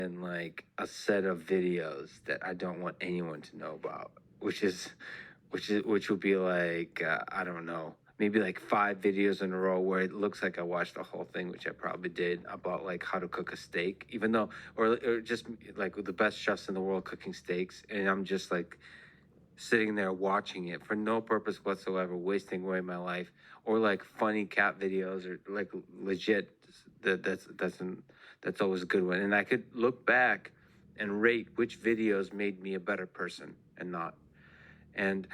and like a set of videos that I don't want anyone to know about, which would be like I don't know, maybe like 5 videos in a row where it looks like I watched the whole thing, which I probably did, about like how to cook a steak, even though, or just like the best chefs in the world cooking steaks, and I'm just like sitting there watching it for no purpose whatsoever, wasting away my life, or like funny cat videos, or like legit. That's always a good one, and I could look back and rate which videos made me a better person and not. And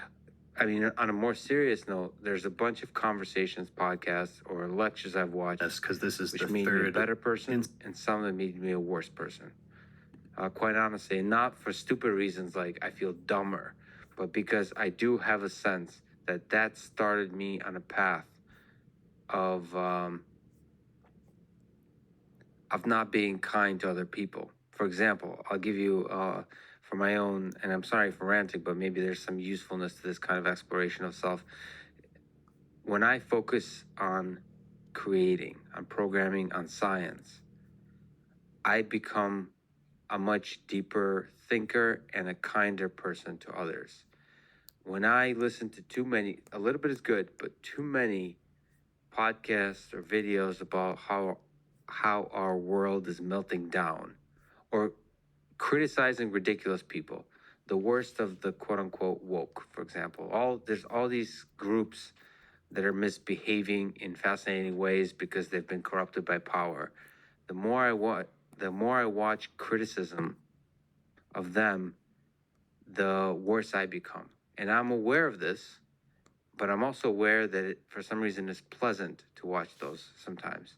I mean, on a more serious note, there's a bunch of conversations, podcasts, or lectures I've watched. Yes, because this is which the made me a third better person, and some that made me a worse person. Quite honestly, and not for stupid reasons like I feel dumber, but because I do have a sense that that started me on a path of not being kind to other people. For example, I'll give you for my own, and I'm sorry for ranting, but maybe there's some usefulness to this kind of exploration of self. When I focus on creating, on programming, on science, I become a much deeper thinker and a kinder person to others. When I listen to too many, a little bit is good, but too many podcasts or videos about how our world is melting down, or criticizing ridiculous people, the worst of the quote unquote woke, for example. There's all these groups that are misbehaving in fascinating ways because they've been corrupted by power. The more I watch criticism of them, the worse I become. And I'm aware of this, but I'm also aware that for some reason it's pleasant to watch those sometimes.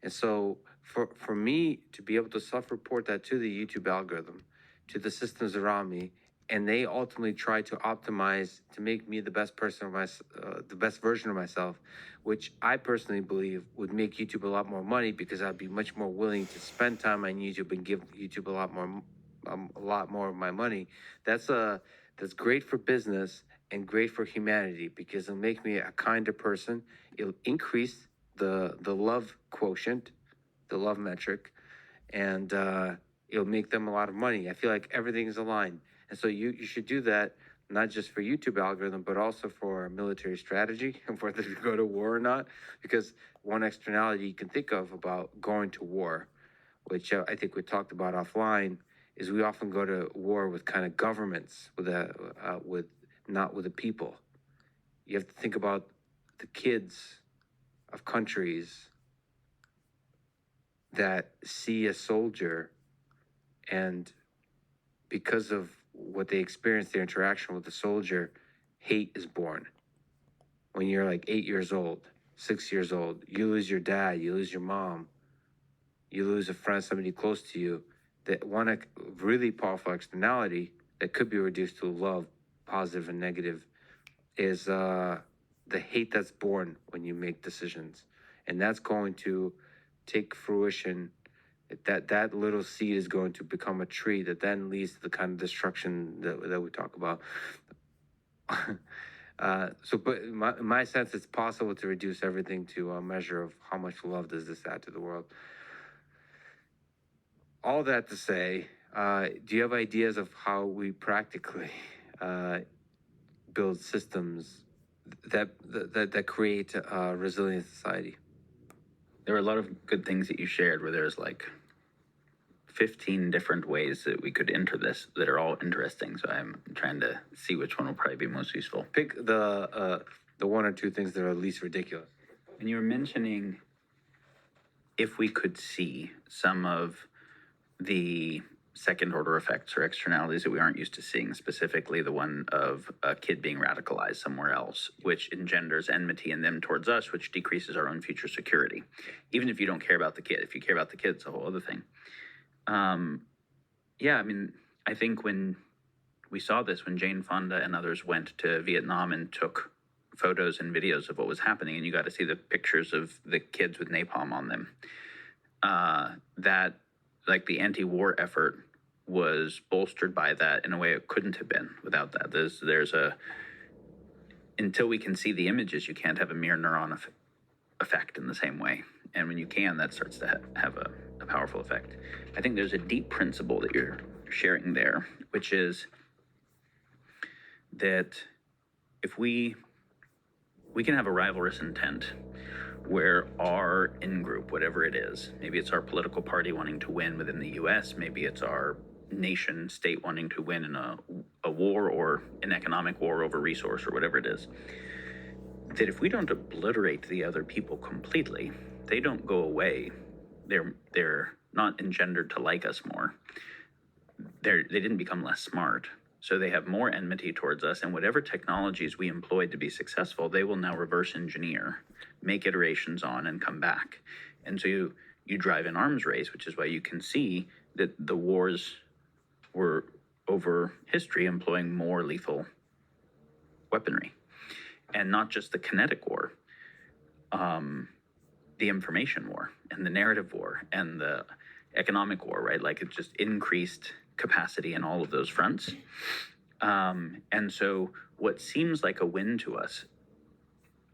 And so for me to be able to self-report that to the YouTube algorithm, to the systems around me, and they ultimately try to optimize to make me the best person of the best version of myself, which I personally believe would make YouTube a lot more money, because I'd be much more willing to spend time on YouTube and give YouTube a lot more of my money. That's great for business and great for humanity, because it'll make me a kinder person. It'll increase the love quotient, the love metric, and it'll make them a lot of money. I feel like everything is aligned, and so you should do that, not just for YouTube algorithm, but also for military strategy and whether to go to war or not. Because one externality you can think of about going to war, which I think we talked about offline, is we often go to war with kind of governments, with not with the people. You have to think about the kids of countries that see a soldier, and because of what they experience, their interaction with the soldier, hate is born. When you're like 8 years old, 6 years old, you lose your dad, you lose your mom, you lose a friend, somebody close to you. That one really powerful externality that could be reduced to love, positive and negative, is the hate that's born when you make decisions. And that's going to take fruition. That little seed is going to become a tree that then leads to the kind of destruction that we talk about. But in my sense, it's possible to reduce everything to a measure of how much love does this add to the world. All that to say, do you have ideas of how we practically build systems that create a resilient society? There were a lot of good things that you shared, where there's like 15 different ways that we could enter this that are all interesting. So I'm trying to see which one will probably be most useful. Pick the one or two things that are least ridiculous. And you were mentioning if we could see some of the second order effects or externalities that we aren't used to seeing, specifically the one of a kid being radicalized somewhere else, which engenders enmity in them towards us, which decreases our own future security. Even if you don't care about the kid, if you care about the kid, it's a whole other thing. Yeah, I mean, I think when we saw this, when Jane Fonda and others went to Vietnam and took photos and videos of what was happening, and you got to see the pictures of the kids with napalm on them, that like the anti-war effort was bolstered by that in a way it couldn't have been without that. There's a, until we can see the images, you can't have a mirror neuron effect in the same way. And when you can, that starts to have a powerful effect. I think there's a deep principle that you're sharing there, which is that if we can have a rivalrous intent where our in-group, whatever it is, maybe it's our political party wanting to win within the US, maybe it's our nation state wanting to win in a war or an economic war over resource or whatever it is, that if we don't obliterate the other people completely, they don't go away. They're not engendered to like us more. They didn't become less smart. So they have more enmity towards us, and whatever technologies we employed to be successful, they will now reverse engineer, make iterations on, and come back. And so you drive an arms race, which is why you can see that the wars were over history employing more lethal weaponry. And not just the kinetic war, the information war and the narrative war and the economic war, right? Like it just increased capacity in all of those fronts. And so what seems like a win to us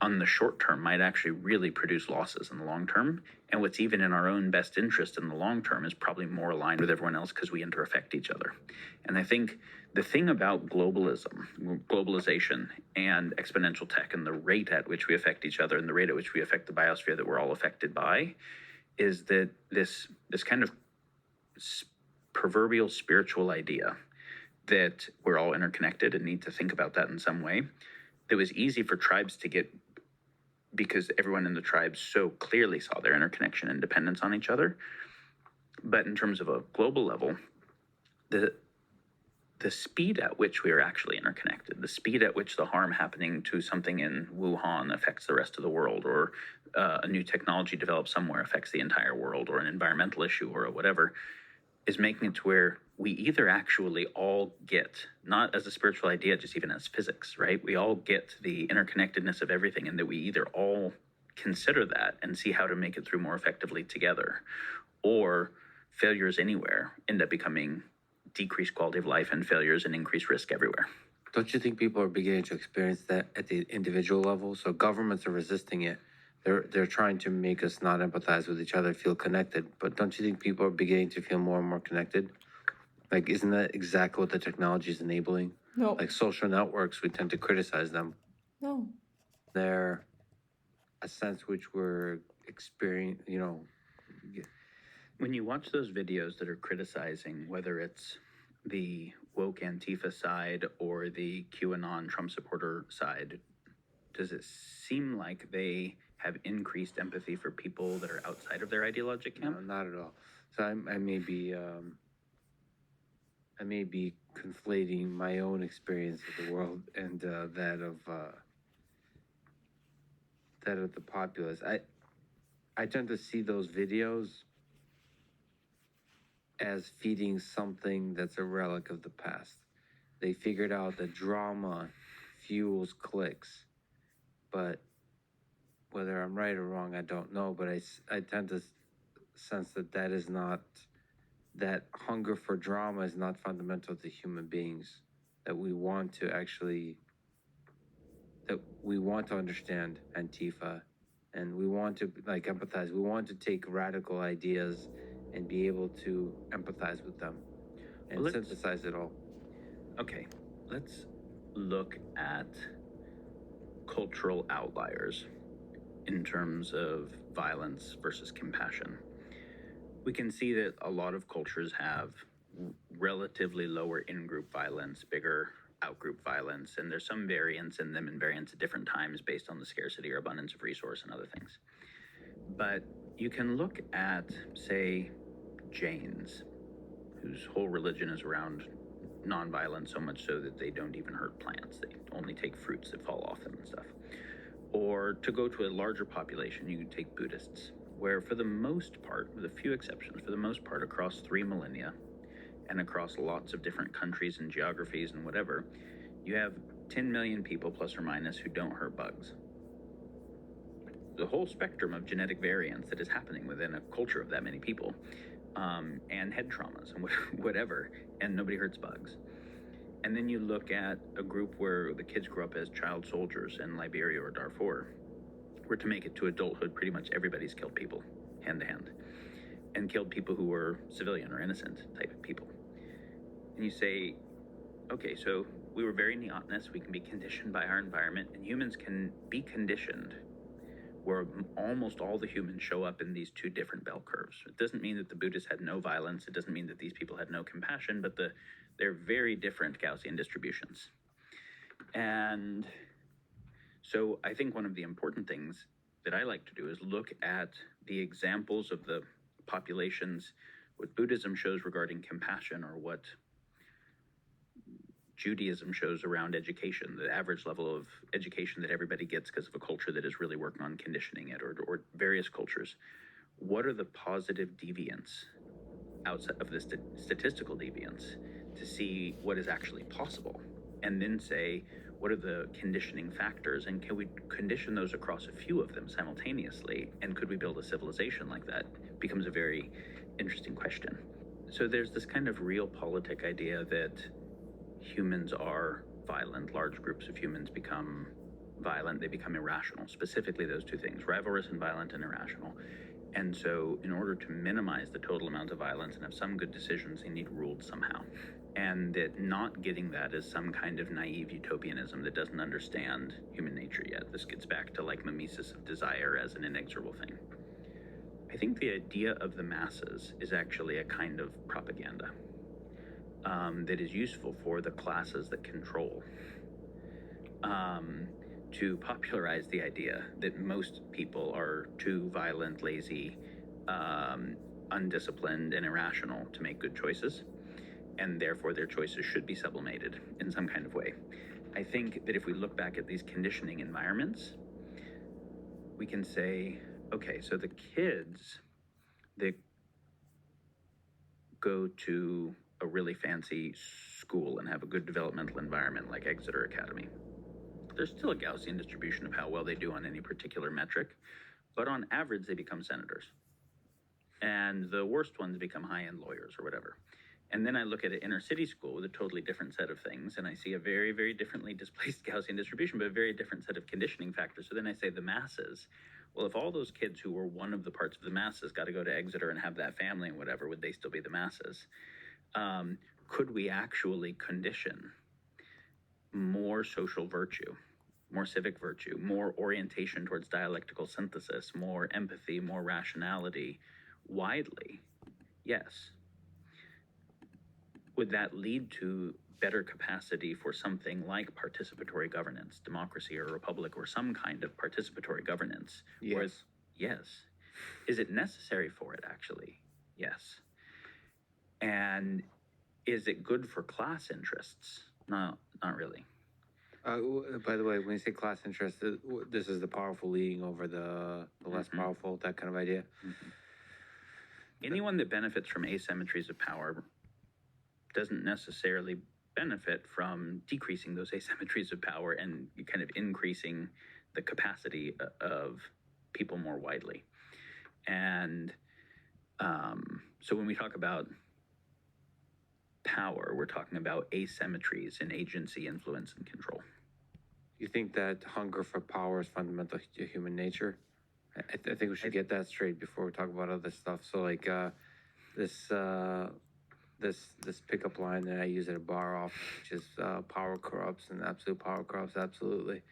on the short term might actually really produce losses in the long term. And what's even in our own best interest in the long term is probably more aligned with everyone else because we interaffect each other. And I think the thing about globalization and exponential tech and the rate at which we affect each other and the rate at which we affect the biosphere that we're all affected by is that this kind of proverbial spiritual idea that we're all interconnected and need to think about that in some way, that was easy for tribes to get because everyone in the tribes so clearly saw their interconnection and dependence on each other. But in terms of a global level, the speed at which we are actually interconnected, the speed at which the harm happening to something in Wuhan affects the rest of the world, or a new technology developed somewhere affects the entire world, or an environmental issue or whatever, is making it to where we either actually all get, not as a spiritual idea, just even as physics, right? We all get the interconnectedness of everything, and that we either all consider that and see how to make it through more effectively together, or failures anywhere end up becoming decreased quality of life and failures and increased risk everywhere. Don't you think people are beginning to experience that at the individual level? So governments are resisting it. They're trying to make us not empathize with each other, feel connected. But don't you think people are beginning to feel more and more connected? Like, isn't that exactly what the technology is enabling? No. Like social networks, we tend to criticize them. No. They're a sense which we're experiencing, When you watch those videos that are criticizing whether it's the woke Antifa side or the QAnon Trump supporter side, does it seem like they have increased empathy for people that are outside of their ideological camp? No, not at all. So I may be conflating my own experience of the world and that of the populace. I tend to see those videos as feeding something that's a relic of the past. They figured out that drama fuels clicks, but whether I'm right or wrong, I don't know. But I tend to sense that is not, that hunger for drama is not fundamental to human beings. That we want to understand Antifa, and we want to empathize. We want to take radical ideas and be able to empathize with them and synthesize it all. Okay, let's look at cultural outliers in terms of violence versus compassion. We can see that a lot of cultures have relatively lower in-group violence, bigger out-group violence, and there's some variance in them and variance at different times based on the scarcity or abundance of resource and other things. But you can look at, say, Jains, whose whole religion is around nonviolence, so much so that they don't even hurt plants. They only take fruits that fall off them and stuff. Or to go to a larger population, you can take Buddhists, where for the most part, with a few exceptions, for the most part, across 3 millennia and across lots of different countries and geographies and whatever, you have 10 million people plus or minus who don't hurt bugs. The whole spectrum of genetic variance that is happening within a culture of that many people, and head traumas and whatever, and nobody hurts bugs. And then you look at a group where the kids grew up as child soldiers in Liberia or Darfur, where to make it to adulthood, pretty much everybody's killed people, hand to hand. and killed people who were civilian or innocent type of people. And you say, okay, so we were very neotenous, we can be conditioned by our environment, and humans can be conditioned where almost all the humans show up in these two different bell curves. It doesn't mean that the Buddhists had no violence, it doesn't mean that these people had no compassion, but they're very different Gaussian distributions. And so I think one of the important things that I like to do is look at the examples of the populations, what Buddhism shows regarding compassion, or what Judaism shows around education, the average level of education that everybody gets because of a culture that is really working on conditioning it, or various cultures. What are the positive deviants outside of the statistical deviance to see what is actually possible? And then say, what are the conditioning factors, and can we condition those across a few of them simultaneously? And could we build a civilization like that? Becomes a very interesting question. So there's this kind of realpolitik idea that humans are violent. Large groups of humans become violent, they become irrational. Specifically those two things, rivalrous and violent and irrational. And so in order to minimize the total amount of violence and have some good decisions, they need ruled somehow. And that not getting that is some kind of naive utopianism that doesn't understand human nature yet. This gets back to like mimesis of desire as an inexorable thing. I think the idea of the masses is actually a kind of propaganda that is useful for the classes that control, to popularize the idea that most people are too violent, lazy, undisciplined, and irrational to make good choices, and therefore their choices should be sublimated in some kind of way. I think that if we look back at these conditioning environments, we can say, okay, so the kids that go to a really fancy school and have a good developmental environment like Exeter Academy, there's still a Gaussian distribution of how well they do on any particular metric, but on average they become senators. And the worst ones become high-end lawyers or whatever. And then I look at an inner city school with a totally different set of things, and I see a very, very differently displaced Gaussian distribution, but a very different set of conditioning factors. So then I say the masses, well, if all those kids who were one of the parts of the masses got to go to Exeter and have that family and whatever, would they still be the masses? Could we actually condition more social virtue, more civic virtue, more orientation towards dialectical synthesis, more empathy, more rationality widely? Yes. Would that lead to better capacity for something like participatory governance, democracy or republic, or some kind of participatory governance? Yes. Whereas, yes. Is it necessary for it, actually? Yes. And is it good for class interests? No, not really. By the way, when you say class interest, this is the powerful leading over the less powerful, that kind of idea? Anyone that benefits from asymmetries of power doesn't necessarily benefit from decreasing those asymmetries of power and kind of increasing the capacity of people more widely. And so when we talk about power, we're talking about asymmetries in agency, influence, and control. You think that hunger for power is fundamental to human nature? I think we should get that straight before we talk about other stuff. So like this pickup line that I use at a bar often, which is power corrupts and absolute power corrupts absolutely.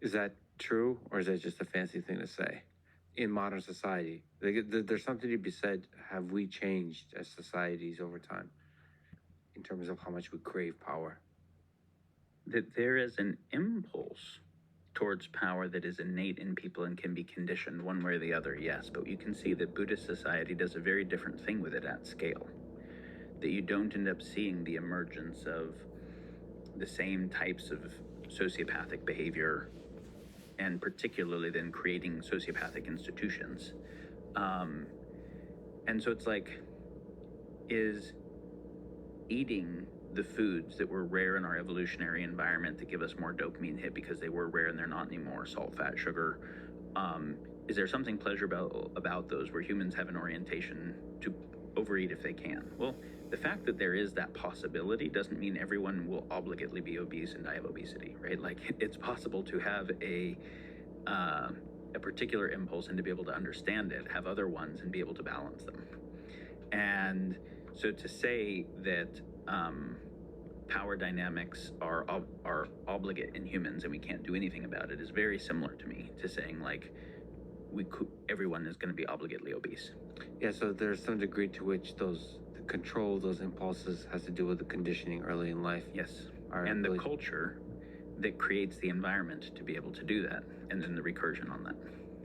Is that true, or is that just a fancy thing to say in modern society? There's something to be said. Have we changed as societies over time in terms of how much we crave power? That there is an impulse towards power that is innate in people and can be conditioned one way or the other, yes. But you can see that Buddhist society does a very different thing with it at scale. That you don't end up seeing the emergence of the same types of sociopathic behavior, and particularly then creating sociopathic institutions. And so it's like, is eating the foods that were rare in our evolutionary environment that give us more dopamine hit because they were rare and they're not anymore, salt, fat, sugar, is there something pleasurable about those where humans have an orientation to overeat if they can? Well, the fact that there is that possibility doesn't mean everyone will obligately be obese and die of obesity, right? Like, it's possible to have a particular impulse and to be able to understand it, have other ones and be able to balance them. And so to say that power dynamics are obligate in humans and we can't do anything about it is very similar to me to saying like everyone is going to be obligately obese. Yeah, so there's some degree to which the control of those impulses has to do with the conditioning early in life. Yes. Our And the ability- culture that creates the environment to be able to do that, and then the recursion on that.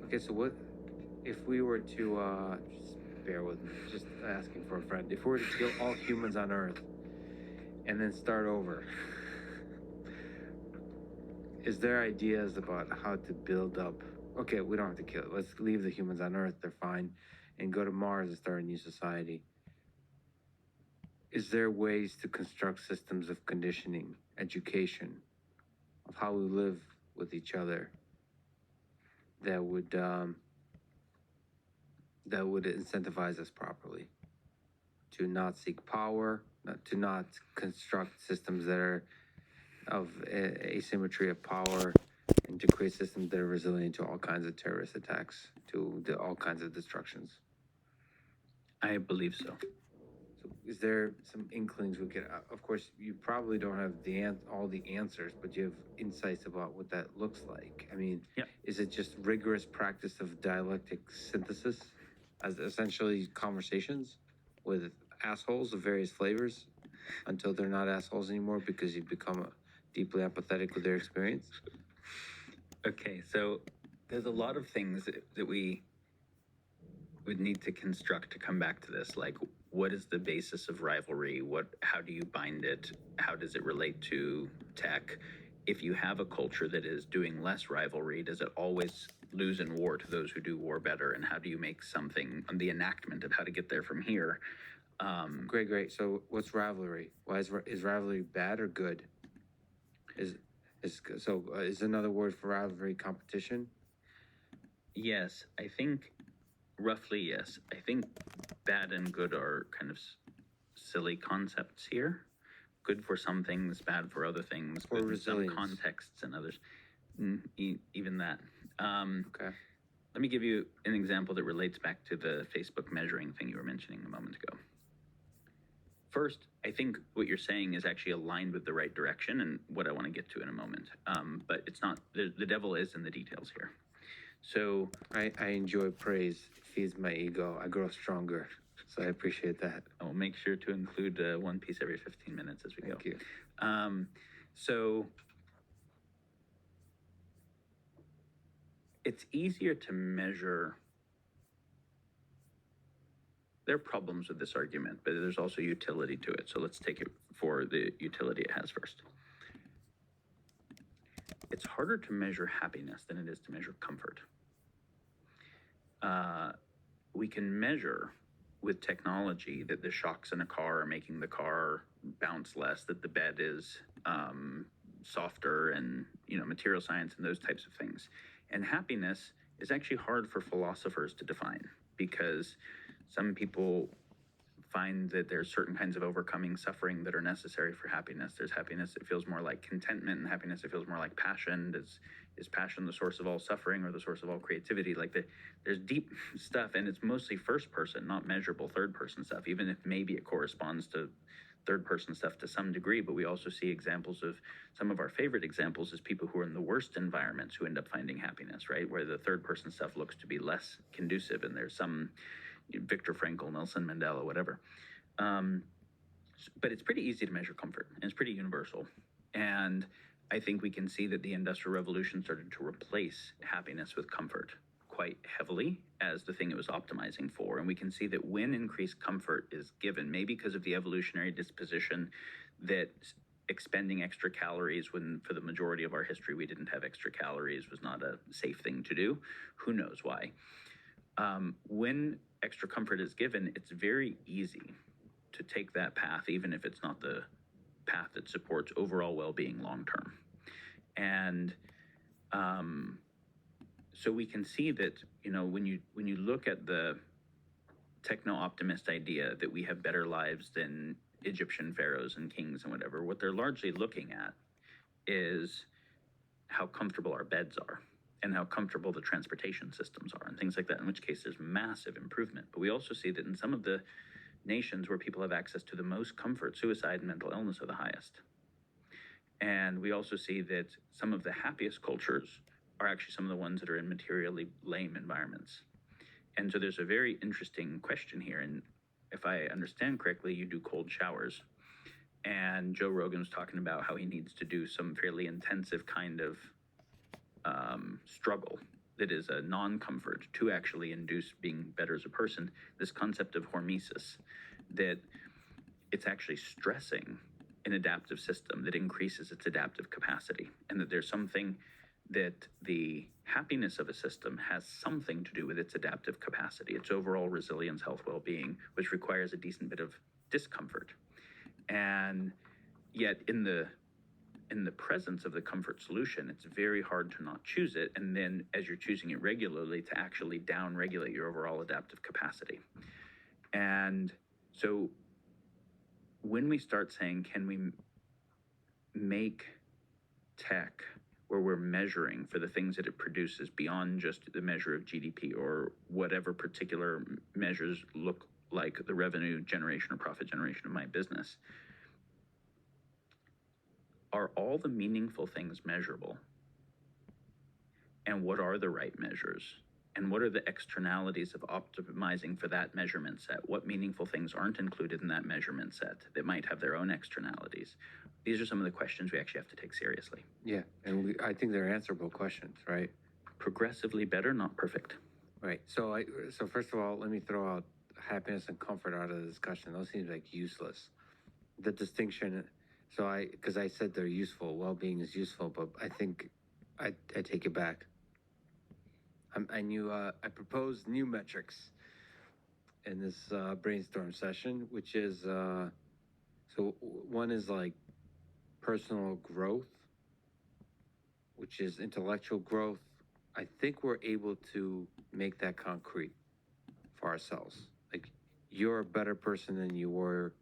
Okay, so what if we were to just bear with me, just asking for a friend. If we were to kill all humans on Earth and then start over, is there ideas about how to build up? Okay, we don't have to kill it. Let's leave the humans on Earth, they're fine, and go to Mars and start a new society. Is there ways to construct systems of conditioning, education, of how we live with each other that would incentivize us properly to not seek power, to not construct systems that are of asymmetry of power, and to create systems that are resilient to all kinds of terrorist attacks, to all kinds of destructions? I believe so. So is there some inklings we could, of course, you probably don't have all the answers, but you have insights about what that looks like. I mean, Yep. Is it just rigorous practice of dialectic synthesis as essentially conversations with assholes of various flavors until they're not assholes anymore because you become deeply empathetic with their experience? Okay, so there's a lot of things that we would need to construct to come back to this. Like, what is the basis of rivalry? How do you bind it? How does it relate to tech? If you have a culture that is doing less rivalry, does it always lose in war to those who do war better? And how do you make something on the enactment of how to get there from here? Great. So what's rivalry? Why is rivalry bad or good? Is another word for rivalry competition? Yes, I think roughly yes. I think bad and good are kind of silly concepts here. Good for some things, bad for other things. Or good resilience. In some contexts and others. Even that. Okay. Let me give you an example that relates back to the Facebook measuring thing you were mentioning a moment ago. First, I think what you're saying is actually aligned with the right direction and what I want to get to in a moment. But it's not, the devil is in the details here. So I enjoy praise. It feeds my ego. I grow stronger. So I appreciate that. I will make sure to include one piece every 15 minutes as we go. Thank you. So it's easier to measure. There are problems with this argument, but there's also utility to it. So let's take it for the utility it has first. It's harder to measure happiness than it is to measure comfort. We can measure with technology that the shocks in a car are making the car bounce less, that the bed is softer, and material science and those types of things. And happiness is actually hard for philosophers to define, because some people find that there's certain kinds of overcoming suffering that are necessary for happiness. There's happiness that feels more like contentment, and happiness that feels more like passion. Is passion the source of all suffering or the source of all creativity? There's deep stuff, and it's mostly first person, not measurable third person stuff, even if maybe it corresponds to third person stuff to some degree. But we also see examples of, some of our favorite examples is people who are in the worst environments who end up finding happiness, right? Where the third person stuff looks to be less conducive, and there's some Viktor Frankl, Nelson Mandela, whatever. But it's pretty easy to measure comfort, and it's pretty universal. And I think we can see that the Industrial Revolution started to replace happiness with comfort quite heavily as the thing it was optimizing for. And we can see that when increased comfort is given, maybe because of the evolutionary disposition that expending extra calories, when for the majority of our history we didn't have extra calories, was not a safe thing to do. Who knows why? When extra comfort is given, it's very easy to take that path, even if it's not the path that supports overall well-being long-term. And so we can see that, when you look at the techno-optimist idea that we have better lives than Egyptian pharaohs and kings and whatever, what they're largely looking at is how comfortable our beds are, and how comfortable the transportation systems are, and things like that, in which case there's massive improvement. But we also see that in some of the nations where people have access to the most comfort, suicide and mental illness are the highest. And we also see that some of the happiest cultures are actually some of the ones that are in materially lame environments. And so there's a very interesting question here. And if I understand correctly, you do cold showers. And Joe Rogan was talking about how he needs to do some fairly intensive kind of struggle that is a non-comfort to actually induce being better as a person. This concept of hormesis, that it's actually stressing an adaptive system that increases its adaptive capacity, and that there's something that the happiness of a system has something to do with its adaptive capacity, its overall resilience, health, well-being, which requires a decent bit of discomfort. And yet in the presence of the comfort solution, it's very hard to not choose it. And then as you're choosing it regularly, to actually down-regulate your overall adaptive capacity. And so when we start saying, can we make tech where we're measuring for the things that it produces beyond just the measure of GDP or whatever particular measures look like the revenue generation or profit generation of my business, are all the meaningful things measurable? And what are the right measures? And what are the externalities of optimizing for that measurement set? What meaningful things aren't included in that measurement set that might have their own externalities? These are some of the questions we actually have to take seriously. Yeah, and I think they're answerable questions, right? Progressively better, not perfect. Right. So first of all, let me throw out happiness and comfort out of the discussion. Those seem like useless. The distinction. So because I said they're useful. Well-being is useful, but I think I take it back. I proposed new metrics in this brainstorm session, which is so one is like personal growth, which is intellectual growth. I think we're able to make that concrete for ourselves. Like, you're a better person than you were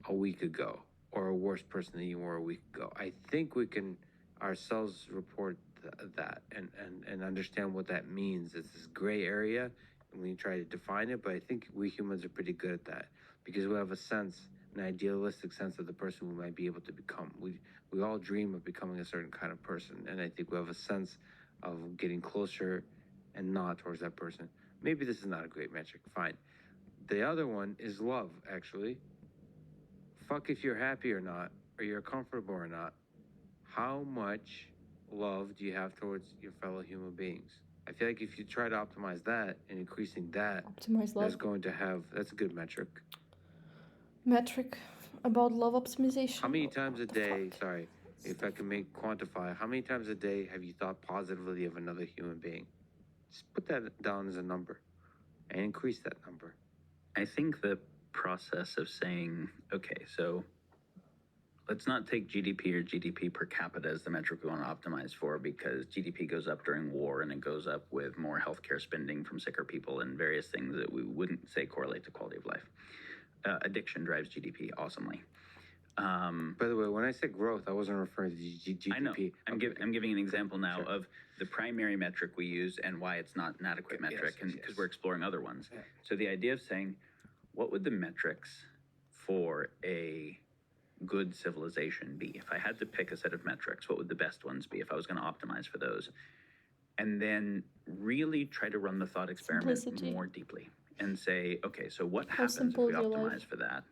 a week ago, or a worse person than you were a week ago. I think we can ourselves report that and understand what that means. It's this gray area, and we try to define it, but I think we humans are pretty good at that, because we have a sense, an idealistic sense of the person we might be able to become. We all dream of becoming a certain kind of person, and I think we have a sense of getting closer and not towards that person. Maybe this is not a great metric, fine. The other one is love, actually. Fuck if you're happy or not, or you're comfortable or not. How much love do you have towards your fellow human beings? I feel like if you try to optimize that and increasing that, Optimize love. That's a good metric. Metric about love optimization. How many times a day, sorry, if I can quantify, how many times a day have you thought positively of another human being? Just put that down as a number and increase that number. I think the process of saying, okay, so let's not take GDP or GDP per capita as the metric we want to optimize for, because GDP goes up during war and it goes up with more healthcare spending from sicker people and various things that we wouldn't say correlate to quality of life. Addiction drives GDP awesomely. By the way, when I said growth, I wasn't referring to GDP. I know. I'm giving an example now of the primary metric we use and why it's not an adequate metric, because we're exploring other ones. Yeah. So the idea of saying, what would the metrics for a good civilization be? If I had to pick a set of metrics, what would the best ones be if I was going to optimize for those? And then really try to run the thought experiment Simplicity. more deeply and say, okay, so what How happens if simple we is your optimize life? for that?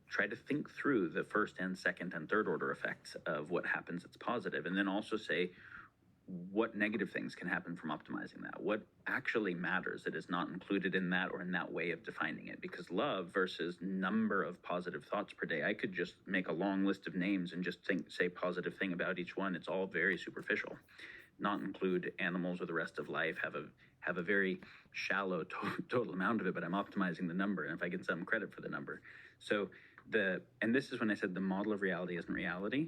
Try to think through the first and second and third order effects of what happens that's positive, and then also say, what negative things can happen from optimizing that? What actually matters that is not included in that or in that way of defining it? Because love versus number of positive thoughts per day, I could just make a long list of names and just say positive thing about each one. It's all very superficial. Not include animals or the rest of life, have a very shallow total amount of it, but I'm optimizing the number, and if I get some credit for the number. So and this is when I said the model of reality isn't reality.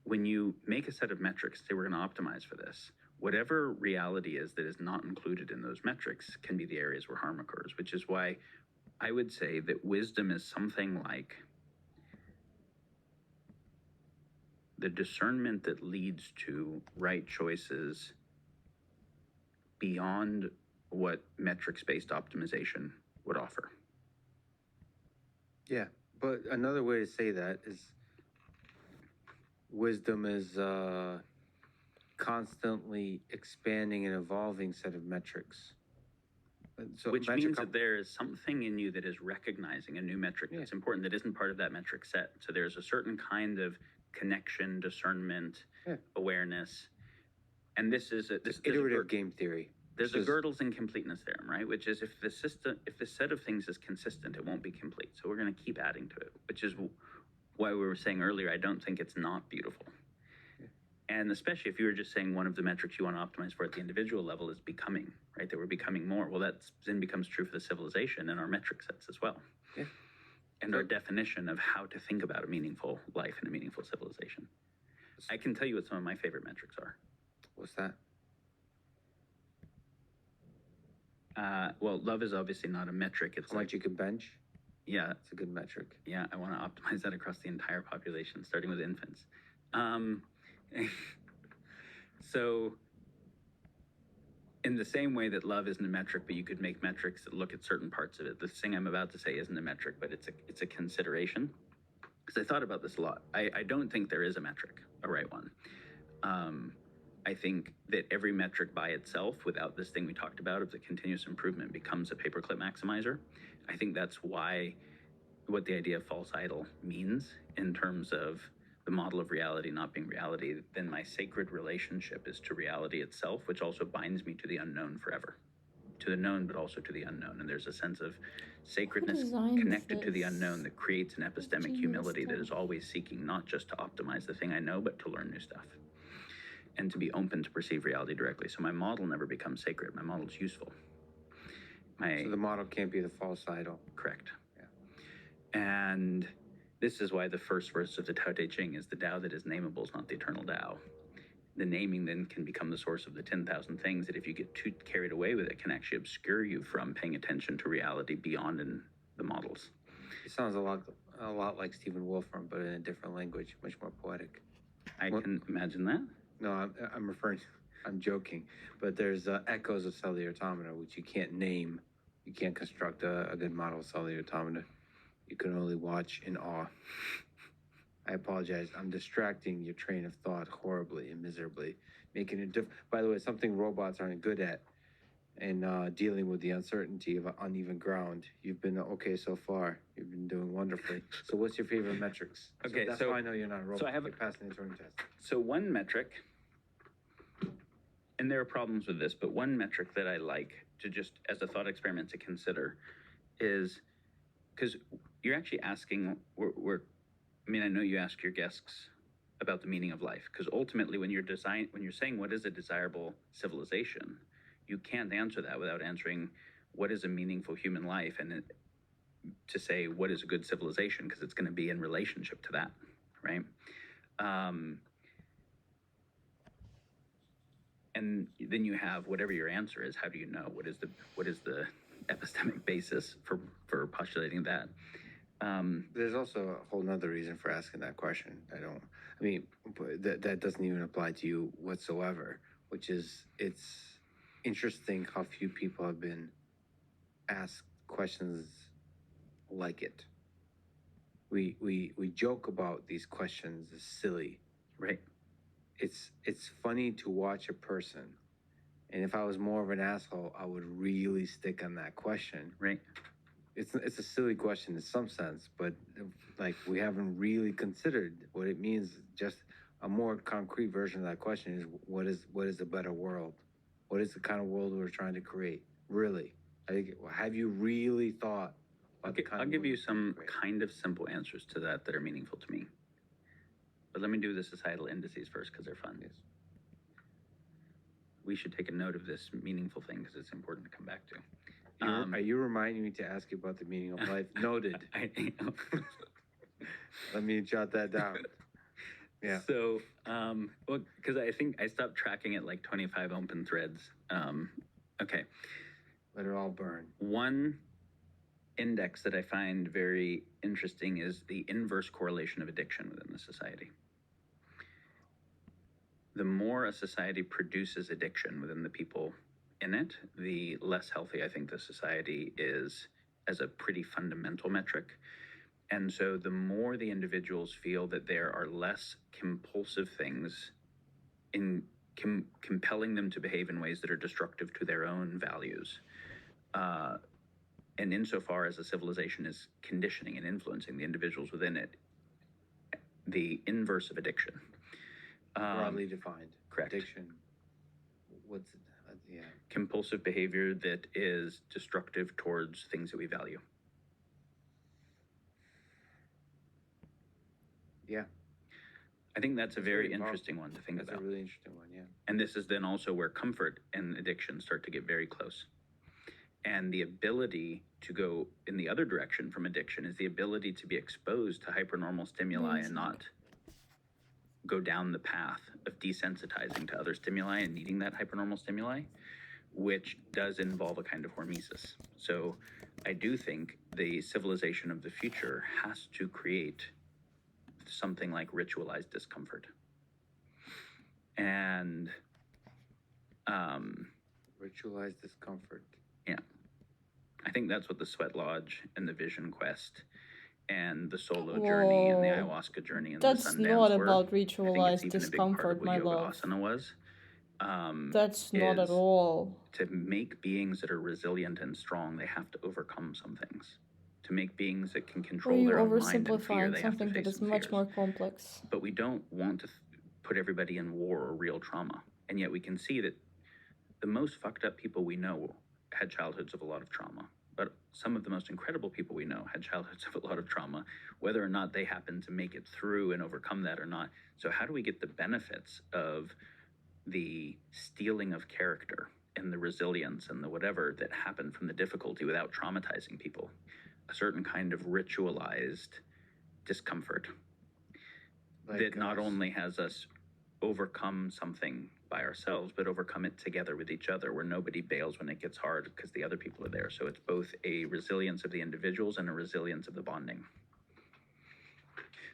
When you make a set of metrics, say we're going to optimize for this, whatever reality is that is not included in those metrics can be the areas where harm occurs, which is why I would say that wisdom is something like the discernment that leads to right choices beyond what metrics-based optimization would offer. Yeah, but another way to say that is wisdom is constantly expanding and evolving set of metrics. So Which metric means that there is something in you that is recognizing a new metric Yeah. that's important that isn't part of that metric set. So there's a certain kind of connection, discernment, Yeah. awareness. And this is there's iterative game theory. There's which a is- Gödel's incompleteness theorem, right? Which is if the set of things is consistent, it won't be complete. So we're going to keep adding to it, which is why we were saying earlier, I don't think it's not beautiful. Yeah. And especially if you were just saying one of the metrics you want to optimize for at the individual level is becoming, right? That we're becoming more. Well, that then becomes true for the civilization and our metric sets as well. Yeah. And our definition of how to think about a meaningful life and a meaningful civilization. I can tell you what some of my favorite metrics are. What's that? Well, love is obviously not a metric. It's How like, much you can bench? yeah, That's a good metric. yeah, I want to optimize that across the entire population, starting with infants. So, in the same way that love isn't a metric, but you could make metrics that look at certain parts of it. The thing I'm about to say isn't a metric, but it's a consideration. Because I thought about this a lot. I don't think there is a metric, a right one. I think that every metric by itself, without this thing we talked about of the continuous improvement, becomes a paperclip maximizer. I think that's why what the idea of false idol means in terms of the model of reality not being reality, then my sacred relationship is to reality itself, which also binds me to the unknown forever. To the known, but also to the unknown. And there's a sense of sacredness designed connected to the this? unknown that creates an epistemic Genius humility that stuff. is always seeking not just to optimize the thing I know, but to learn new stuff. And to be open to perceive reality directly. So my model never becomes sacred. My model's useful. So the model can't be the false idol. Correct. Yeah. And this is why the first verse of the Tao Te Ching is the Tao that is nameable is not the eternal Tao. The naming then can become the source of the 10,000 things that if you get too carried away with it can actually obscure you from paying attention to reality beyond in the models. It sounds a lot like Stephen Wolfram, but in a different language, much more poetic. I What- can imagine that. No, I'm joking, but there's echoes of cellular automata, which you can't name. You can't construct a good model of cellular automata. You can only watch in awe. I apologize. I'm distracting your train of thought horribly and miserably, making it by the way, something robots aren't good at, and dealing with the uncertainty of uneven ground. You've been okay so far. You've been doing wonderfully. So what's your favorite metrics? Okay, that's so- why I know you're not a robot. so I have You're passing the Turing test. So one metric, and there are problems with this, but one metric that I like to just as a thought experiment to consider is because you're actually asking, I mean, I know you ask your guests about the meaning of life, because ultimately when you're saying what is a desirable civilization, you can't answer that without answering what is a meaningful human life, and to say what is a good civilization, because it's going to be in relationship to that, right? And then you have whatever your answer is. How do you know what is the epistemic basis for postulating that? There's also a whole nother reason for asking that question. That doesn't even apply to you whatsoever, which is it's interesting how few people have been asked questions like it. We joke about these questions as silly. Right. It's funny to watch a person, and if I was more of an asshole, I would really stick on that question. Right. It's a silly question in some sense, but like we haven't really considered what it means. Just a more concrete version of that question is what is a better world? What is the kind of world we're trying to create? Really, have you really thought about the kind I'll of give world you you're trying to some create? kind of simple answers to that are meaningful to me. But let me do the societal indices first because they're fun. Yes. We should take a note of this meaningful thing because it's important to come back to. Are you reminding me to ask you about the meaning of life? Noted. Let me jot that down. Yeah. So, well, because I think I stopped tracking at like 25 open threads. Okay. Let it all burn. One index that I find very interesting is the inverse correlation of addiction within the society. The more a society produces addiction within the people in it, the less healthy I think the society is as a pretty fundamental metric. And so the more the individuals feel that there are less compulsive things in compelling them to behave in ways that are destructive to their own values, and insofar as a civilization is conditioning and influencing the individuals within it, the inverse of addiction. Broadly defined. Correct. Addiction. What's yeah. Compulsive behavior that is destructive towards things that we value. Yeah. I think that's a very really interesting one to think That's about. a really interesting one, yeah. And this is then also where comfort and addiction start to get very close. And the ability to go in the other direction from addiction is the ability to be exposed to hypernormal stimuli and not go down the path of desensitizing to other stimuli and needing that hypernormal stimuli, which does involve a kind of hormesis. So I do think the civilization of the future has to create something like ritualized discomfort. And ritualized discomfort. Yeah. I think that's what the Sweat Lodge and the Vision Quest and the solo journey and the ayahuasca journey and That's the Sundance not were. about I think it's ritualized even discomfort, a big my part of what love. yoga asana was. That's not at is all. To make beings that are resilient and strong, they have to overcome some things. To make beings that can Are control you their own mind and fear, oversimplifying they have to something that face is some much fears. more complex? But we don't want to put everybody in war or real trauma. And yet we can see that the most fucked up people we know had childhoods of a lot of trauma. But some of the most incredible people we know had childhoods of a lot of trauma, whether or not they happen to make it through and overcome that or not. So how do we get the benefits of the stealing of character and the resilience and the whatever that happened from the difficulty without traumatizing people? A certain kind of ritualized discomfort that not only has us overcome something by ourselves, but overcome it together with each other, where nobody bails when it gets hard because the other people are there. So it's both a resilience of the individuals and a resilience of the bonding.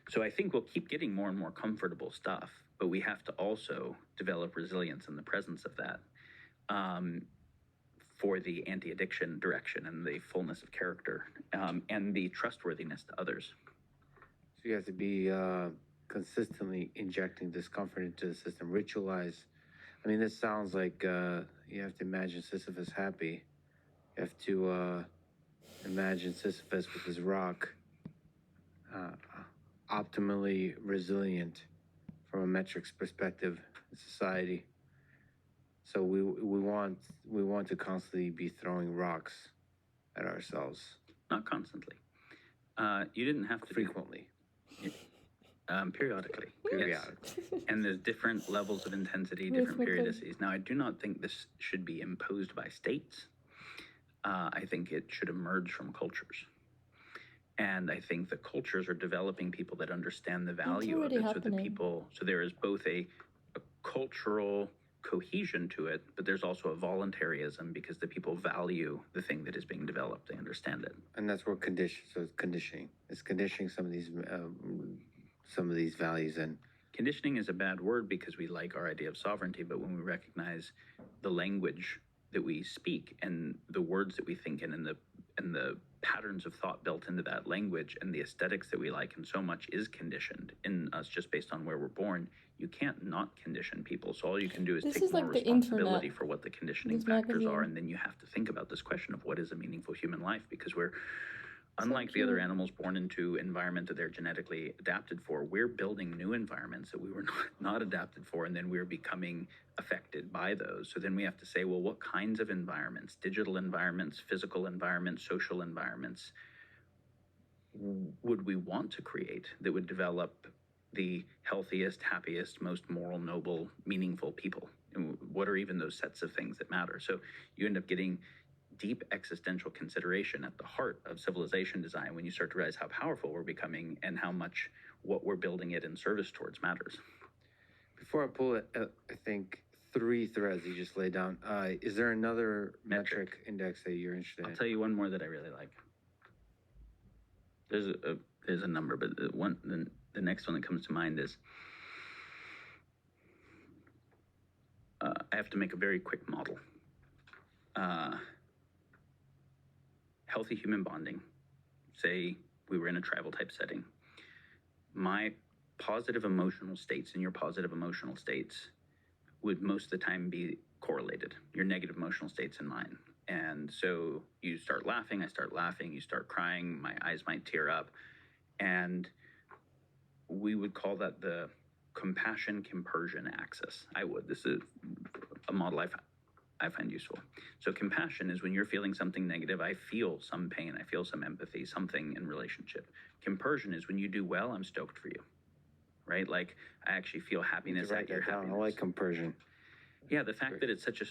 So I think we'll keep getting more and more comfortable stuff, but we have to also develop resilience in the presence of that, for the anti-addiction direction and the fullness of character, and the trustworthiness to others. So you have to be consistently injecting discomfort into the system, ritualize. I mean, this sounds like you have to imagine Sisyphus happy. You have to imagine Sisyphus with his rock, optimally resilient from a metrics perspective in society. So we want to constantly be throwing rocks at ourselves. Not constantly. You didn't have to Frequently. Periodically. Periodically. Yes. And there's different levels of intensity, different periodicities. Now, I do not think this should be imposed by states. I think it should emerge from cultures. And I think the cultures are developing people that understand the value of it. So the people, so there is both a cultural cohesion to it, but there's also a voluntarism because the people value the thing that is being developed. They understand it. And that's where so it's conditioning. It's conditioning some of these values. And conditioning is a bad word because we like our idea of sovereignty, but when we recognize the language that we speak and the words that we think in and the patterns of thought built into that language and the aesthetics that we like, and so much is conditioned in us just based on where we're born, you can't not condition people. So all you can do is take more responsibility for what the conditioning factors are, and then you have to think about this question of what is a meaningful human life, because we're unlike the other animals born into environment that they're genetically adapted for. We're building new environments that we were not adapted for, and then we're becoming affected by those. So then we have to say, well, what kinds of environments, digital environments, physical environments, social environments, would we want to create that would develop the healthiest, happiest, most moral, noble, meaningful people? And what are even those sets of things that matter? So you end up getting deep existential consideration at the heart of civilization design when you start to realize how powerful we're becoming and how much what we're building it in service towards matters. Before I pull it, I think 3 threads you just laid down. Is there another metric index that you're interested in? I'll tell you one more that I really like. There's a number, but the next one that comes to mind is I have to make a very quick model. healthy human bonding, say we were in a tribal type setting, my positive emotional states and your positive emotional states would most of the time be correlated, your negative emotional states and mine. And so you start laughing, I start laughing, you start crying, my eyes might tear up. And we would call that the compassion compersion axis. This is a model I find useful. So compassion is when you're feeling something negative, I feel some pain, I feel some empathy, something in relationship. Compersion is when you do well, I'm stoked for you, right? Like I actually feel happiness at your happiness. I like compersion. Yeah, the fact that it's such an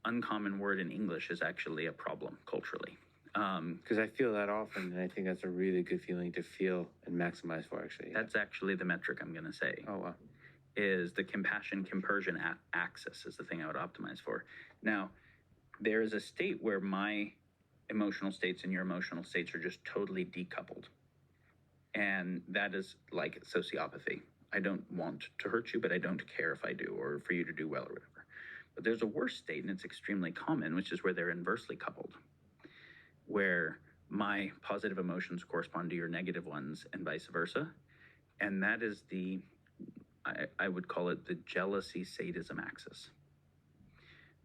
uncommon word in English is actually a problem culturally. Because I feel that often, and I think that's a really good feeling to feel and maximize for, actually. That's actually the metric I'm going to say. Oh, wow. Is the compassion compersion axis is the thing I would optimize for. Now, there is a state where my emotional states and your emotional states are just totally decoupled. And that is like sociopathy. I don't want to hurt you, but I don't care if I do, or for you to do well or whatever. But there's a worse state, and it's extremely common, which is where they're inversely coupled, where my positive emotions correspond to your negative ones and vice versa. And that is I would call it the jealousy sadism axis.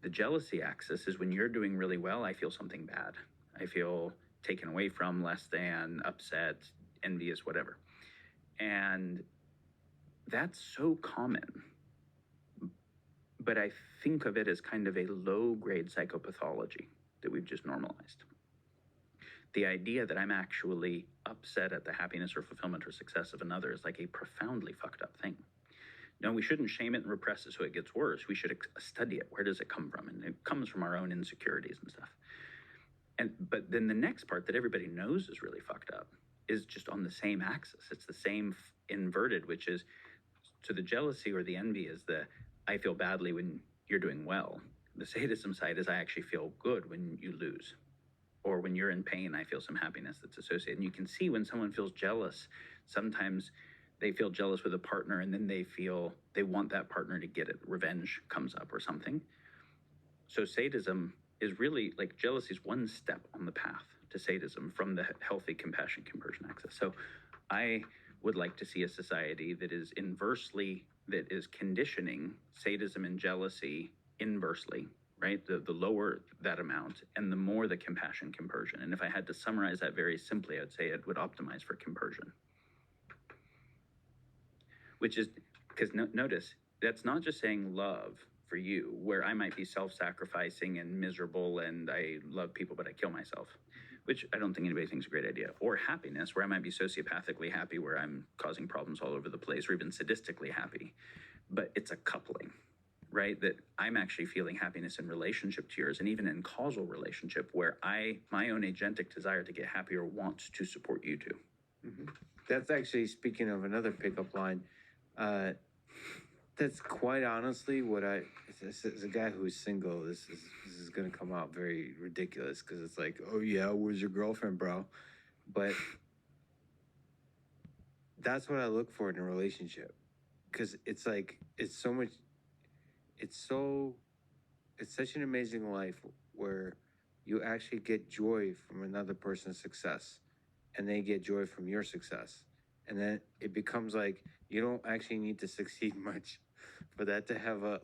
The jealousy axis is when you're doing really well, I feel something bad. I feel taken away from, less than, upset, envious, whatever. And that's so common. But I think of it as kind of a low-grade psychopathology that we've just normalized. The idea that I'm actually upset at the happiness or fulfillment or success of another is like a profoundly fucked up thing. No, we shouldn't shame it and repress it so it gets worse. We should study it. Where does it come from? And it comes from our own insecurities and stuff. But then the next part that everybody knows is really fucked up is just on the same axis. It's the same inverted, which is, so the jealousy or the envy is the, I feel badly when you're doing well. The sadism side is I actually feel good when you lose. Or when you're in pain, I feel some happiness that's associated. And you can see when someone feels jealous, sometimes they feel jealous with a partner and then they feel they want that partner to get it. Revenge comes up or something. So sadism is really like jealousy is one step on the path to sadism from the healthy compassion compersion axis. So I would like to see a society that is that is conditioning sadism and jealousy inversely, right? The lower that amount and the more the compassion compersion. And if I had to summarize that very simply, I would say it would optimize for compersion. Which is, because notice, that's not just saying love for you, where I might be self-sacrificing and miserable and I love people, but I kill myself, which I don't think anybody thinks is a great idea. Or happiness, where I might be sociopathically happy, where I'm causing problems all over the place, or even sadistically happy. But it's a coupling, right? That I'm actually feeling happiness in relationship to yours, and even in causal relationship, where my own agentic desire to get happier wants to support you too. Mm-hmm. That's actually, speaking of another pickup line, that's quite honestly what as a guy who's single, this is going to come out very ridiculous because it's like, oh yeah, where's your girlfriend, bro? But that's what I look for in a relationship, because it's like, it's such an amazing life where you actually get joy from another person's success and they get joy from your success. And then it becomes like you don't actually need to succeed much for that to have a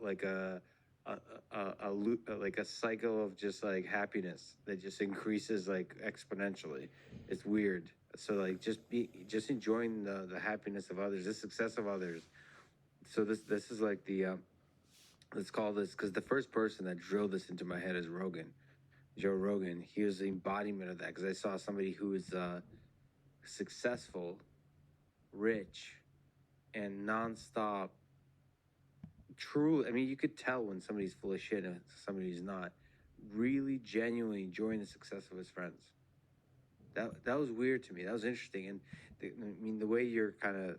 cycle of just like happiness that just increases like exponentially. It's weird. So like just enjoying the happiness of others, the success of others. So this is like the let's call this, because the first person that drilled this into my head is Joe Rogan. He was the embodiment of that, because I saw somebody who is successful, rich, and nonstop. True, I mean, you could tell when somebody's full of shit and somebody's not. Really, genuinely enjoying the success of his friends. That was weird to me. That was interesting, and the way you're kind of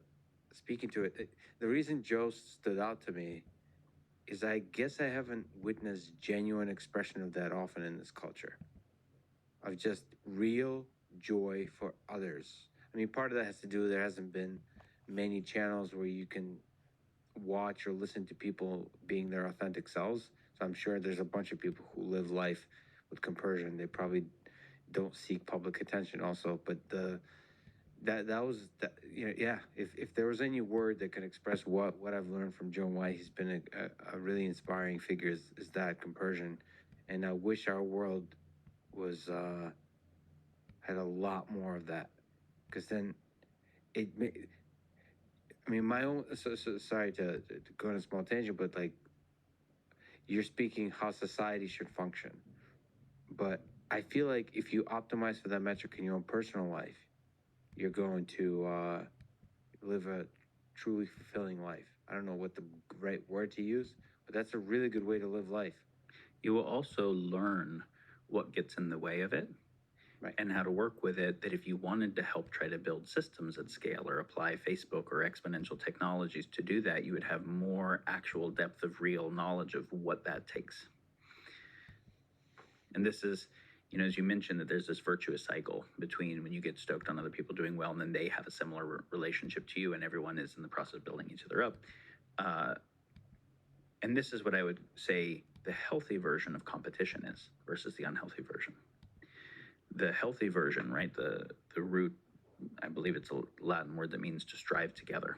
speaking to it, the reason Joe stood out to me is I guess I haven't witnessed genuine expression of that often in this culture. Of just real joy for others. I mean, part of that has to do with there hasn't been many channels where you can watch or listen to people being their authentic selves. So I'm sure there's a bunch of people who live life with compersion. They probably don't seek public attention also. But that was that, yeah, if there was any word that could express what I've learned from Joe White, he's been a really inspiring figure, is that compersion. And I wish our world was had a lot more of that, because then I mean, my own, sorry to go on a small tangent, but like, you're speaking how society should function. But I feel like if you optimize for that metric in your own personal life, you're going to live a truly fulfilling life. I don't know what the right word to use, but that's a really good way to live life. You will also learn what gets in the way of it, right, and how to work with it, that if you wanted to help try to build systems at scale or apply Facebook or exponential technologies to do that, you would have more actual depth of real knowledge of what that takes. And this is, as you mentioned, that there's this virtuous cycle between when you get stoked on other people doing well and then they have a similar relationship to you and everyone is in the process of building each other up. And this is what I would say the healthy version of competition is versus the unhealthy version. The healthy version, right? The root, I believe it's a Latin word that means to strive together.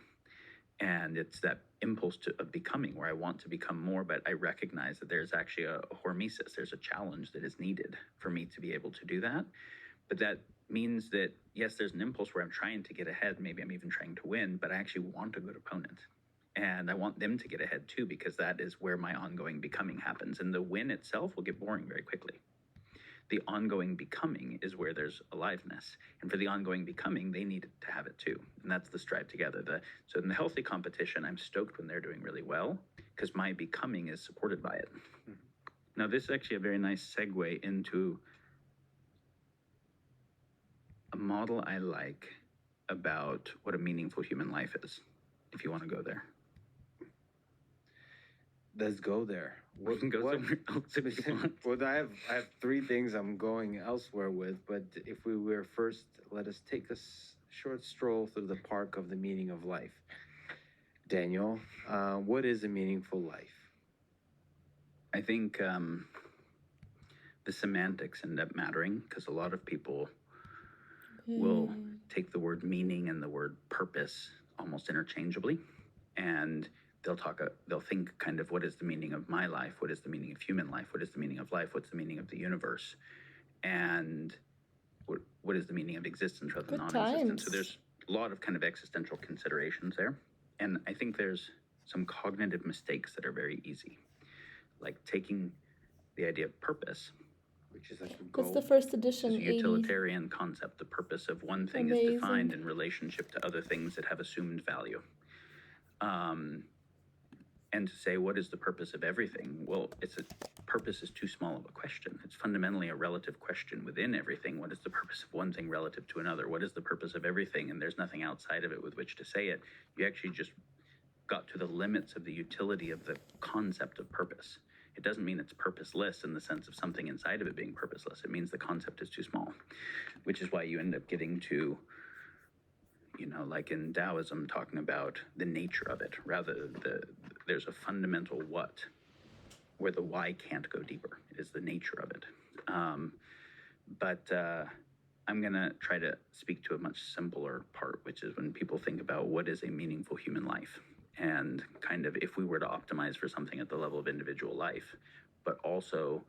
And it's that impulse of becoming, where I want to become more, but I recognize that there's actually a hormesis, there's a challenge that is needed for me to be able to do that. But that means that, yes, there's an impulse where I'm trying to get ahead, maybe I'm even trying to win, but I actually want a good opponent. And I want them to get ahead too, because that is where my ongoing becoming happens. And the win itself will get boring very quickly. The ongoing becoming is where there's aliveness. And for the ongoing becoming, they need to have it too. And that's the strive together. So in the healthy competition, I'm stoked when they're doing really well because my becoming is supported by it. Mm-hmm. Now, this is actually a very nice segue into a model I like about what a meaningful human life is, if you want to go there. Let's go there. We can go somewhere else if you want. Well, I have 3 things I'm going elsewhere with, but if we were first, let us take a short stroll through the park of the meaning of life. Daniel, what is a meaningful life? I think the semantics end up mattering, because a lot of people will take the word meaning and the word purpose almost interchangeably, and they'll think kind of, what is the meaning of my life? What is the meaning of human life? What is the meaning of life? What's the meaning of the universe? And what is the meaning of existence rather than non-existence? So there's a lot of kind of existential considerations there. And I think there's some cognitive mistakes that are very easy, like taking the idea of purpose, which is like a goal. That's the first edition. It's a utilitarian concept. The purpose of one thing is defined in relationship to other things that have assumed value. And to say, what is the purpose of everything? Well, purpose is too small of a question. It's fundamentally a relative question within everything. What is the purpose of one thing relative to another? What is the purpose of everything? And there's nothing outside of it with which to say it. You actually just got to the limits of the utility of the concept of purpose. It doesn't mean it's purposeless in the sense of something inside of it being purposeless. It means the concept is too small, which is why you end up getting to, like in Taoism, talking about the nature of it, rather there's a fundamental what, where the why can't go deeper. It is the nature of it. But I'm going to try to speak to a much simpler part, which is when people think about what is a meaningful human life, and kind of if we were to optimize for something at the level of individual life, but also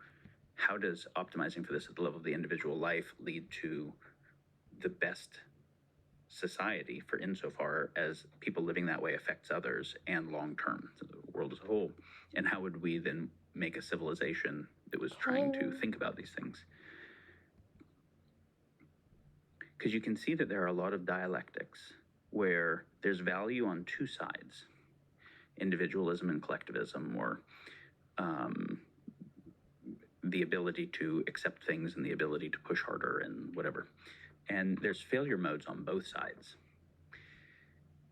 how does optimizing for this at the level of the individual life lead to the best society, for insofar as people living that way affects others and long term, the world as a whole? And how would we then make a civilization that was trying to think about these things? Because you can see that there are a lot of dialectics where there's value on two sides, individualism and collectivism, or the ability to accept things and the ability to push harder and whatever. And there's failure modes on both sides.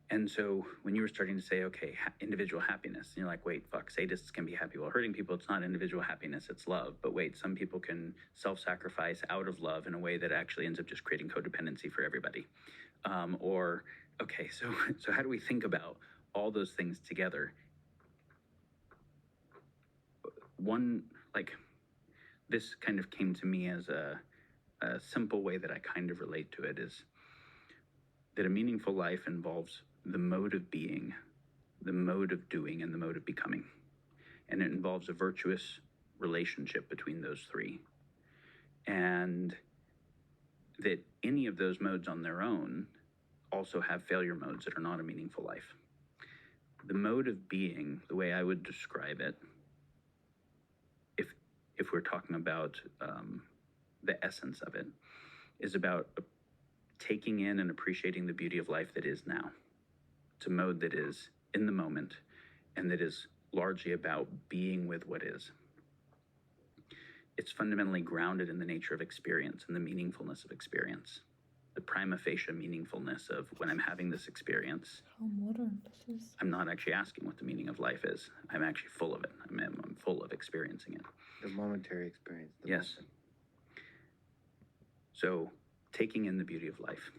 And so when you were starting to say, okay, individual happiness, and you're like, wait, fuck, sadists can be happy while hurting people. It's not individual happiness, it's love. But wait, some people can self-sacrifice out of love in a way that actually ends up just creating codependency for everybody. Okay, so how do we think about all those things together? One, like, this kind of came to me as a simple way that I kind of relate to it is that a meaningful life involves the mode of being, the mode of doing, and the mode of becoming. And it involves a virtuous relationship between those three. And that any of those modes on their own also have failure modes that are not a meaningful life. The mode of being, the way I would describe it, if we're talking about the essence of it, is about taking in and appreciating the beauty of life that is now. It's a mode that is in the moment and that is largely about being with what is. It's fundamentally grounded in the nature of experience and the meaningfulness of experience. The prima facie meaningfulness of when I'm having this experience. How modern this is. I'm not actually asking what the meaning of life is. I'm actually full of it. I'm full of experiencing it. The momentary experience. Yes. Moment. So, taking in the beauty of life.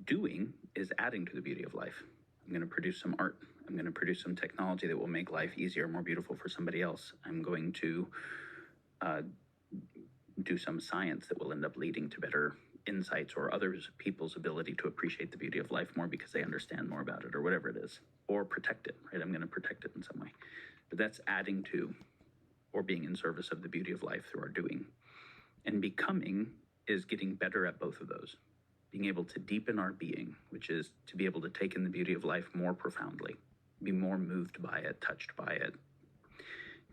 Doing is adding to the beauty of life. I'm going to produce some art. I'm going to produce some technology that will make life easier, more beautiful for somebody else. I'm going to do some science that will end up leading to better insights or others people's ability to appreciate the beauty of life more because they understand more about it or whatever it is, or protect it, right? I'm going to protect it in some way. But that's adding to or being in service of the beauty of life through our doing. And becoming is getting better at both of those. Being able to deepen our being, which is to be able to take in the beauty of life more profoundly, be more moved by it, touched by it,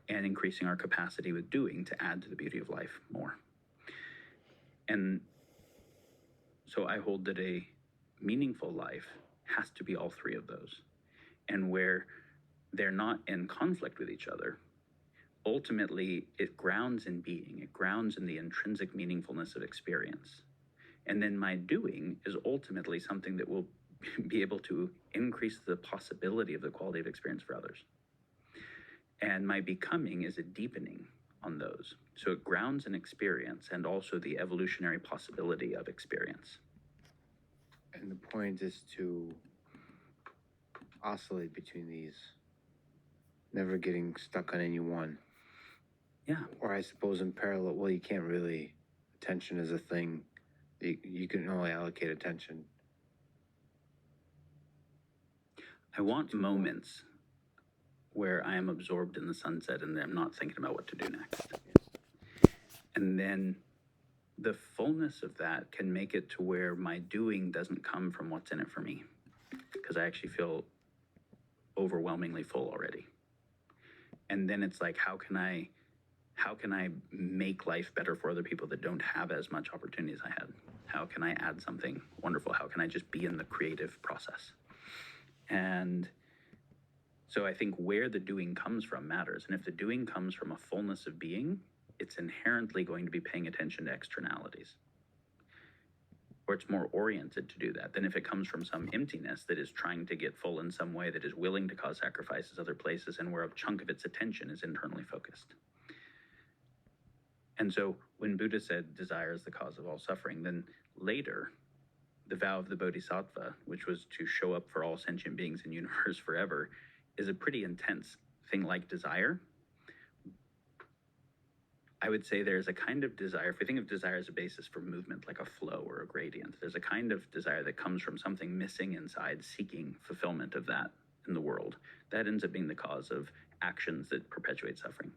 and increasing our capacity with doing to add to the beauty of life more. And so I hold that a meaningful life has to be all three of those. And where they're not in conflict with each other, ultimately it grounds in being, it grounds in the intrinsic meaningfulness of experience. And then my doing is ultimately something that will be able to increase the possibility of the quality of experience for others. And my becoming is a deepening on those. So it grounds in experience and also the evolutionary possibility of experience. And the point is to oscillate between these, never getting stuck on any one. Yeah. Or I suppose in parallel, well, you can't really, attention is a thing. You can only allocate attention. I want moments where I am absorbed in the sunset and I'm not thinking about what to do next. And then the fullness of that can make it to where my doing doesn't come from what's in it for me, because I actually feel overwhelmingly full already. And then it's like, how can I make life better for other people that don't have as much opportunity as I had? How can I add something wonderful? How can I just be in the creative process? And so I think where the doing comes from matters. And if the doing comes from a fullness of being, it's inherently going to be paying attention to externalities. Or it's more oriented to do that than if it comes from some emptiness that is trying to get full in some way, that is willing to cause sacrifices other places, and where a chunk of its attention is internally focused. And so when Buddha said desire is the cause of all suffering, then later the vow of the Bodhisattva, which was to show up for all sentient beings in the universe forever, is a pretty intense thing like desire. I would say there's a kind of desire, if we think of desire as a basis for movement, like a flow or a gradient, there's a kind of desire that comes from something missing inside, seeking fulfillment of that in the world. That ends up being the cause of actions that perpetuate suffering.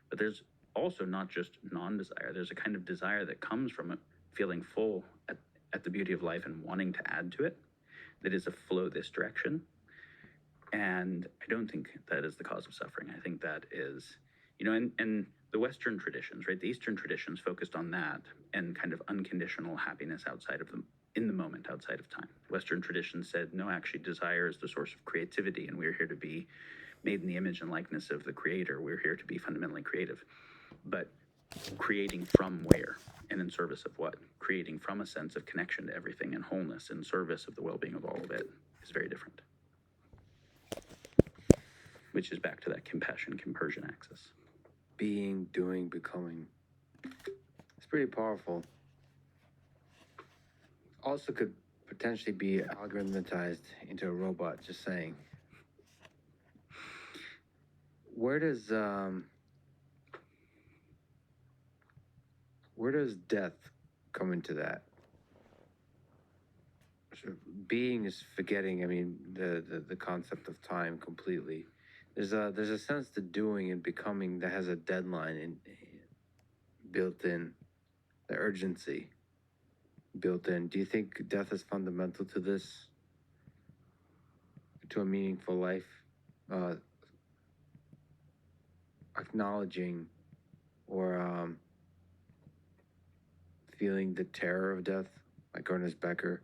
But there's also not just non-desire, there's a kind of desire that comes from feeling full at the beauty of life and wanting to add to it, that is a flow this direction. And I don't think that is the cause of suffering. I think that is, and the Western traditions, right? The Eastern traditions focused on that and kind of unconditional happiness outside of them, in the moment, outside of time. Western traditions said, no, actually desire is the source of creativity, and we're here to be made in the image and likeness of the creator. We're here to be fundamentally creative. But creating from where and in service of what? Creating from a sense of connection to everything and wholeness in service of the well-being of all of it is very different. Which is back to that compassion-compersion axis. Being, doing, becoming. It's pretty powerful. Also could potentially be algorithmatized into a robot, just saying. Where does where does death come into that? So being is forgetting. I mean, the concept of time completely. There's a sense to doing and becoming that has a deadline and built in, the urgency built in. Do you think death is fundamental to this, to a meaningful life? Acknowledging or feeling the terror of death, like Ernest Becker,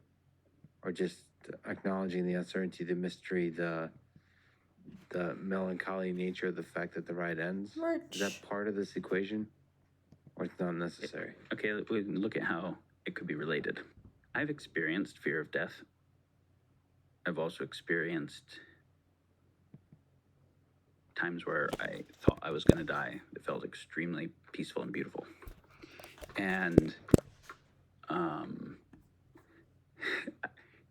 or just acknowledging the uncertainty, the mystery, the melancholy nature of the fact that the ride ends? Is that part of this equation, or it's not necessary? Okay, we look at how it could be related. I've experienced fear of death. I've also experienced times where I thought I was going to die. It felt extremely peaceful and beautiful. And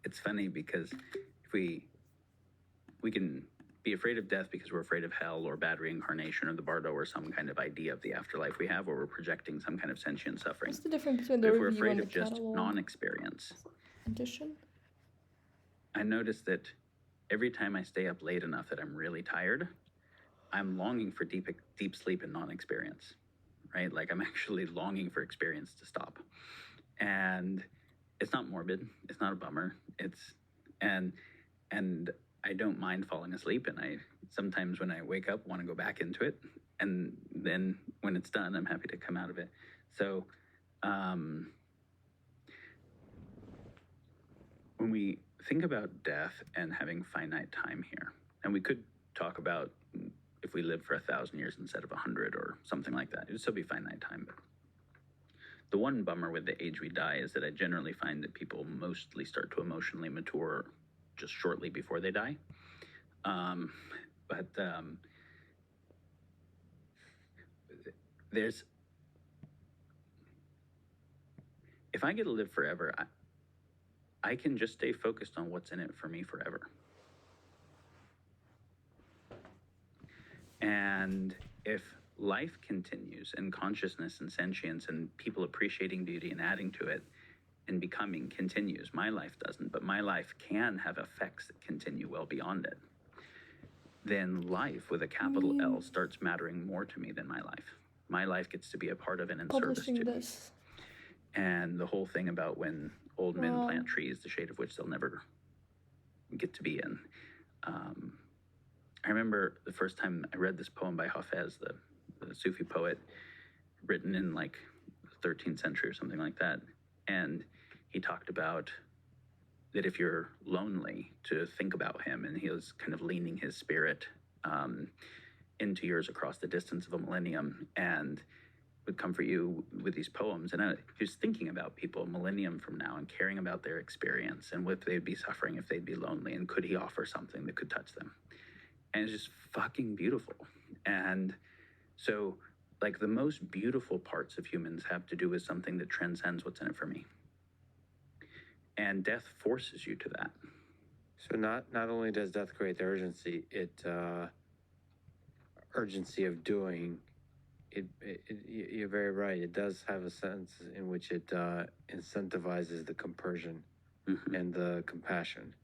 it's funny because if we can be afraid of death because we're afraid of hell or bad reincarnation or the bardo or some kind of idea of the afterlife we have, or we're projecting some kind of sentient suffering. What's the difference between the If we're review afraid and the of just catalog non-experience, edition? I notice that every time I stay up late enough that I'm really tired, I'm longing for deep sleep and non-experience, right? Like I'm actually longing for experience to stop. And it's not morbid. It's not a bummer. And I don't mind falling asleep. And I sometimes when I wake up, want to go back into it. And then when it's done, I'm happy to come out of it. So, when we think about death and having finite time here, and we could talk about if we live for 1,000 years instead of 100 or something like that, it would still be finite time. But the one bummer with the age we die is that I generally find that people mostly start to emotionally mature just shortly before they die. If I get to live forever, I can just stay focused on what's in it for me forever. And if life continues and consciousness and sentience and people appreciating beauty and adding to it and becoming continues, my life doesn't, but my life can have effects that continue well beyond it, then life with a capital L starts mattering more to me than my life. My life gets to be a part of it and service to me. And the whole thing about when old men plant trees, the shade of which they'll never get to be in. I remember the first time I read this poem by Hafez, the Sufi poet, written in like the 13th century or something like that. And he talked about that if you're lonely, to think about him. And he was kind of leaning his spirit into yours across the distance of a millennium and would comfort you with these poems. And he was thinking about people a millennium from now and caring about their experience and what they'd be suffering if they'd be lonely. And could he offer something that could touch them? And it's just fucking beautiful. And so, like, the most beautiful parts of humans have to do with something that transcends what's in it for me. And death forces you to that. So not only does death create the urgency, urgency of doing, you're very right. It does have a sense in which it incentivizes the compersion and the compassion.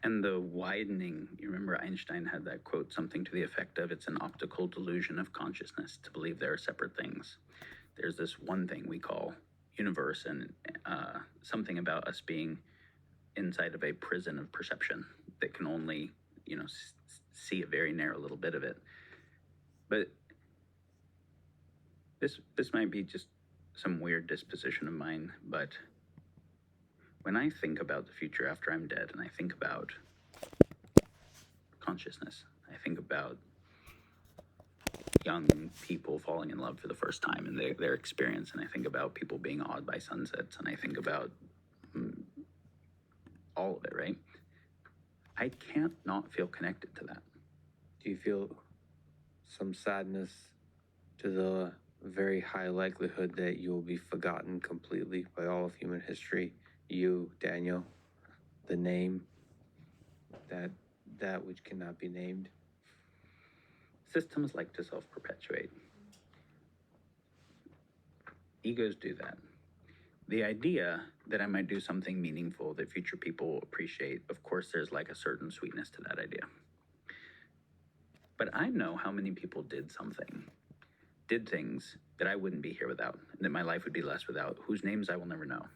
And the widening, you remember Einstein had that quote, something to the effect of, it's an optical delusion of consciousness to believe there are separate things. There's this one thing we call universe and something about us being inside of a prison of perception that can only, see a very narrow little bit of it. But this might be just some weird disposition of mine, but when I think about the future after I'm dead and I think about consciousness, I think about young people falling in love for the first time and their experience, and I think about people being awed by sunsets, and I think about all of it, right? I can't not feel connected to that. Do you feel some sadness to the very high likelihood that you will be forgotten completely by all of human history? You, Daniel, the name, that which cannot be named. Systems like to self-perpetuate. Egos do that. The idea that I might do something meaningful that future people appreciate, of course, there's like a certain sweetness to that idea. But I know how many people did things that I wouldn't be here without, that my life would be less without, whose names I will never know.